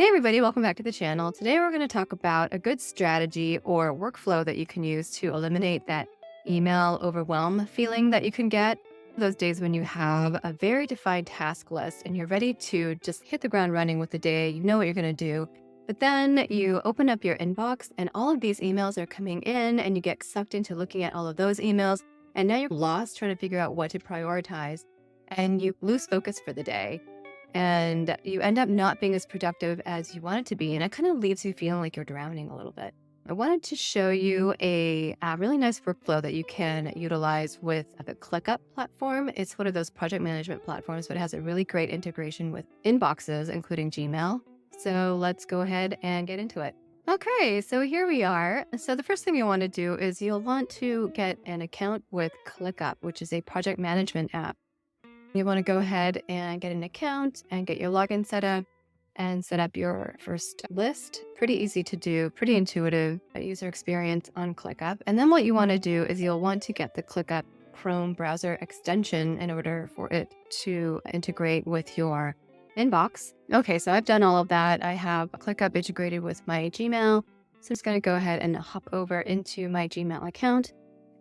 Hey everybody, welcome back to the channel. Today we're going to talk about a good strategy or workflow that you can use to eliminate that email overwhelm feeling that you can get those days when you have a very defined task list and you're ready to just hit the ground running with the day. You know what you're going to do. But then you open up your inbox and all of these emails are coming in and you get sucked into looking at all of those emails. And now you're lost trying to figure out what to prioritize and you lose focus for the day and you end up not being as productive as you want it to be. And it kind of leaves you feeling like you're drowning a little bit. I wanted to show you a really nice workflow that you can utilize with the Clickup platform. It's one of those project management platforms, but it has a really great integration with inboxes, including Gmail. So let's go ahead and get into it. Okay, so here we are. So the first thing you want to do is you'll want to get an account with Clickup, which is a project management app. You want to go ahead and get an account and get your login set up and set up your first list. Pretty easy to do, pretty intuitive user experience on ClickUp. And then what you want to do is you'll want to get the ClickUp Chrome browser extension in order for it to integrate with your inbox. Okay, so I've done all of that. I have ClickUp integrated with my Gmail. So I'm just going to go ahead and hop over into my Gmail account.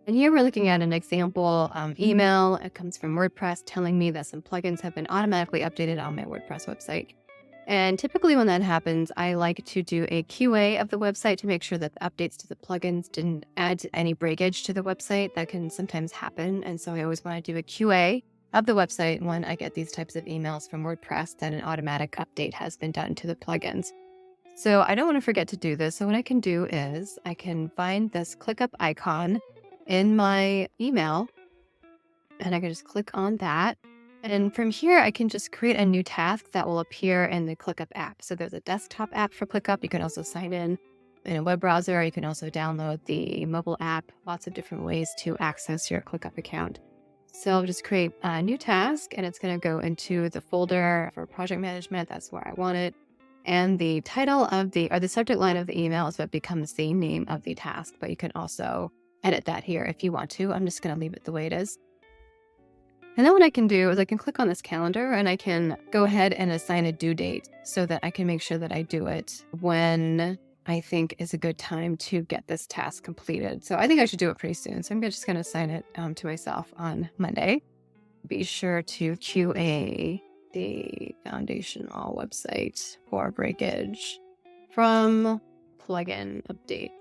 And here we're looking at an example email. It comes from WordPress telling me that some plugins have been automatically updated on my WordPress website. And typically when that happens, I like to do a QA of the website to make sure that the updates to the plugins didn't add any breakage to the website. That can sometimes happen. And so I always want to do a QA of the website when I get these types of emails from WordPress that an automatic update has been done to the plugins. So I don't want to forget to do this. So what I can do is I can find this ClickUp icon in my email, and I can just click on that. And from here, I can just create a new task that will appear in the ClickUp app. So there's a desktop app for ClickUp. You can also sign in a web browser. You can also download the mobile app, lots of different ways to access your ClickUp account. So I'll just create a new task and it's going to go into the folder for project management. That's where I want it. And the title of the subject line of the email is what becomes the name of the task, but you can also edit that here if you want to. I'm just going to leave it the way it is. And then what I can do is I can click on this calendar and I can go ahead and assign a due date so that I can make sure that I do it when I think is a good time to get this task completed. So I think I should do it pretty soon. So I'm just going to assign it to myself on Monday. Be sure to QA the foundational website for breakage from plugin update.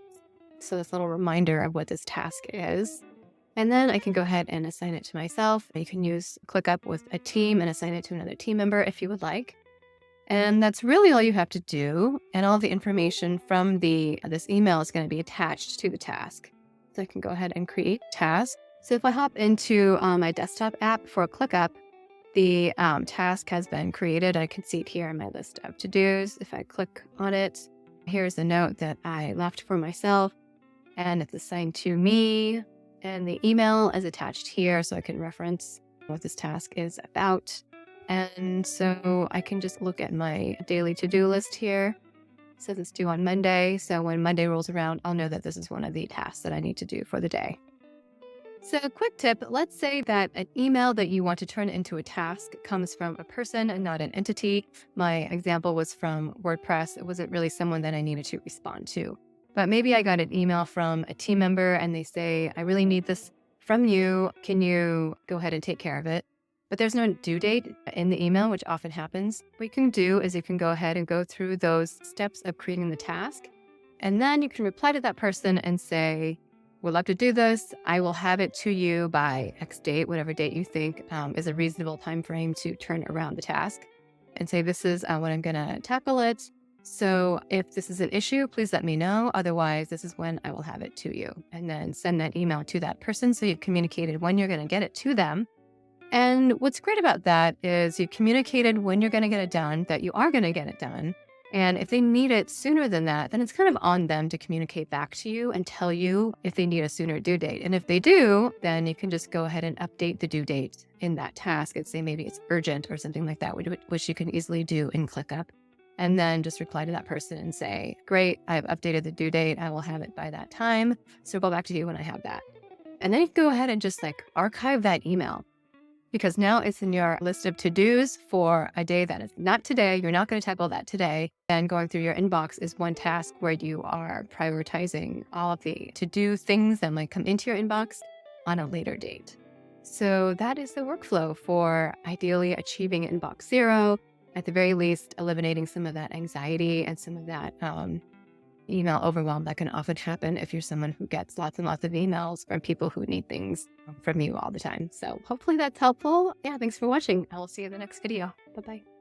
So this little reminder of what this task is. And then I can go ahead and assign it to myself. You can use ClickUp with a team and assign it to another team member if you would like. And that's really all you have to do. And all the information from this email is going to be attached to the task. So I can go ahead and create task. So if I hop into my desktop app for ClickUp, the task has been created. I can see it here in my list of to-dos. If I click on it, here's a note that I left for myself. And it's assigned to me, and the email is attached here so I can reference what this task is about. And so I can just look at my daily to-do list here. It says it's due on Monday. So when Monday rolls around, I'll know that this is one of the tasks that I need to do for the day. So a quick tip, let's say that an email that you want to turn into a task comes from a person and not an entity. My example was from WordPress. It wasn't really someone that I needed to respond to. But maybe I got an email from a team member and they say, I really need this from you. Can you go ahead and take care of it? But there's no due date in the email, which often happens. What you can do is you can go ahead and go through those steps of creating the task. And then you can reply to that person and say, we'd love to do this. I will have it to you by X date, whatever date you think is a reasonable time frame to turn around the task. And say, this is when I'm going to tackle it. So if this is an issue, please let me know. Otherwise, this is when I will have it to you. And then send that email to that person so you've communicated when you're going to get it to them. And what's great about that is you communicated when you're going to get it done, that you are going to get it done. And if they need it sooner than that, then it's kind of on them to communicate back to you and tell you if they need a sooner due date. And if they do, then you can just go ahead and update the due date in that task and say maybe it's urgent or something like that, which you can easily do in ClickUp. And then just reply to that person and say, great, I've updated the due date. I will have it by that time. So go back to you when I have that. And then you can go ahead and just archive that email. because now it's in your list of to-dos for a day that is not today. You're not going to tackle that today. And going through your inbox is one task where you are prioritizing all of the to-do things that might come into your inbox on a later date. So that is the workflow for ideally achieving inbox zero, at the very least, eliminating some of that anxiety and some of that email overwhelm that can often happen if you're someone who gets lots and lots of emails from people who need things from you all the time. So hopefully that's helpful. Yeah, thanks for watching. I will see you in the next video. Bye-bye.